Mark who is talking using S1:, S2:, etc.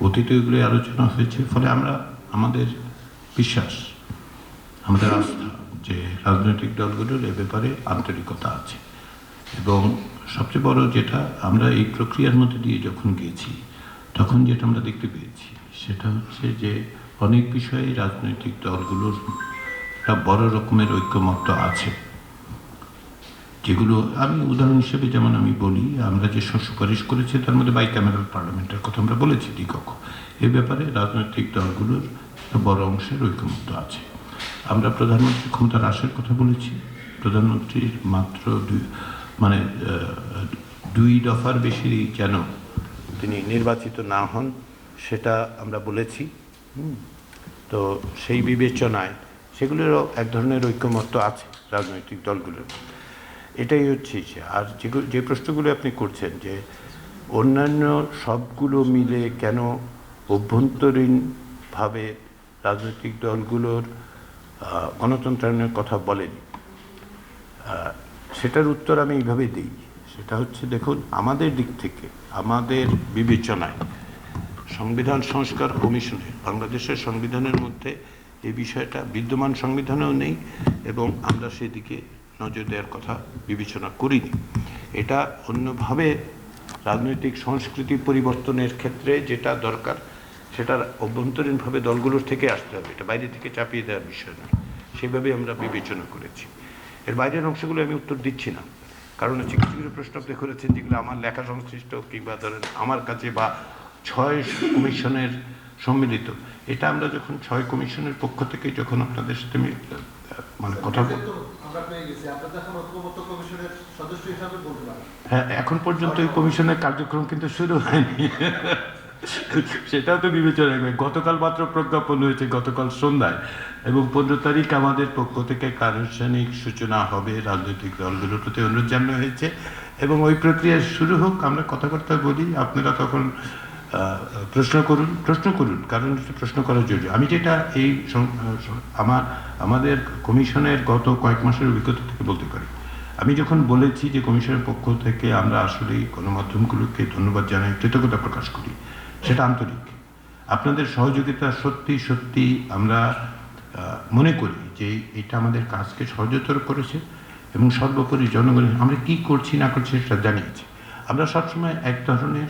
S1: অতীতে এগুলি আলোচনা হয়েছে। ফলে আমরা আমাদের বিশ্বাস, আমাদের আস্থা যে রাজনৈতিক দলগুলোর এ ব্যাপারে আন্তরিকতা আছে। এবং সবচেয়ে বড় যেটা, আমরা এই প্রক্রিয়ার মধ্যে দিয়ে যখন গিয়েছি তখন যেটা আমরা দেখতে পেয়েছি সেটা হচ্ছে যে অনেক বিষয়ে রাজনৈতিক দলগুলোর একটা বড় রকমের ঐক্যমত্য আছে, যেগুলো আমি উদাহরণ হিসেবে যেমন আমি বলি, আমরা যে সুপারিশ করেছি তার মধ্যে বাইক্যামেরাল পার্লামেন্টের কথা আমরা বলেছি দ্বিকক্ষ। এ ব্যাপারে রাজনৈতিক দলগুলোর একটা বড় অংশের ঐক্যমত্য আছে। আমরা প্রধানমন্ত্রী ক্ষমতা হ্রাসের কথা বলেছি। প্রধানমন্ত্রীর মাত্র দুই দফার বেশি যেন তিনি নির্বাচিত না হন সেটা আমরা বলেছি। তো সেই বিবেচনায় সেগুলোরও এক ধরনের ঐক্যমত্য আছে রাজনৈতিক দলগুলোর। এটাই হচ্ছে। আর যে প্রশ্নগুলো আপনি করছেন যে অন্যান্য সবগুলো মিলে কেন অভ্যন্তরীণভাবে রাজনৈতিক দলগুলোর গণতন্ত্রায়নের কথা বলেনি, সেটার উত্তর আমি এইভাবে দিই। সেটা হচ্ছে, দেখুন, আমাদের দিক থেকে আমাদের বিবেচনায় সংবিধান সংস্কার কমিশনে বাংলাদেশের সংবিধানের মধ্যে এই বিষয়টা বিদ্যমান সংবিধানেও নেই এবং আমরা সেদিকে নজর দেওয়ার কথা বিবেচনা করিনি। এটা অন্যভাবে রাজনৈতিক সংস্কৃতি পরিবর্তনের ক্ষেত্রে যেটা দরকার সেটার অভ্যন্তরীণভাবে দলগুলোর থেকে আসতে হবে, এটা বাইরে থেকে চাপিয়ে দেওয়ার বিষয় নয়। সেভাবে আমরা বিবেচনা করেছি। এর বাইরের অংশগুলো আমি উত্তর দিচ্ছি না, কারণ হচ্ছে কিছু কিছু প্রশ্ন আপনি করেছেন যেগুলো আমার লেখা সংশ্লিষ্ট, কিংবা ধরেন আমার কাছে, বা 6 কমিশনের সম্মিলিত। এটা আমরা যখন 6 কমিশনের পক্ষ থেকে যখন আপনাদের সাথে কথা হ্যাঁ, এখন পর্যন্ত এই কমিশনের কার্যক্রম কিন্তু শুরু হয়নি। সেটাও তো বিবেচনা করবে। গতকাল মাত্র প্রজ্ঞাপন হয়েছে, গতকাল সন্ধ্যায়, এবং 15 তারিখ আমাদের পক্ষ থেকে আনুষ্ঠানিক সূচনা হবে। রাজনৈতিক দলগুলোর প্রতি অনুরোধ জানানো হয়েছে এবং ওই প্রক্রিয়া শুরু হোক। আমরা কথাবার্তা বলি, আপনারা তখন প্রশ্ন করুন, কারণ প্রশ্ন করা জরুরি। আমি যেটা এই আমাদের কমিশনের গত কয়েক মাসের অভিজ্ঞতা থেকে বলতে পারি, আমি যখন বলেছি যে কমিশনের পক্ষ থেকে আমরা আসলেই গণমাধ্যমগুলোকে ধন্যবাদ জানাই, কৃতজ্ঞতা প্রকাশ করি, সেটা আন্তরিক। আপনাদের সহযোগিতা সত্যি সত্যি আমরা মনে করি যে এটা আমাদের কাজকে সহজতর করেছে এবং সর্বোপরি জনগণের আমরা কি করছি না করছি সেটা জানিয়েছি। আমরা সবসময় এক ধরনের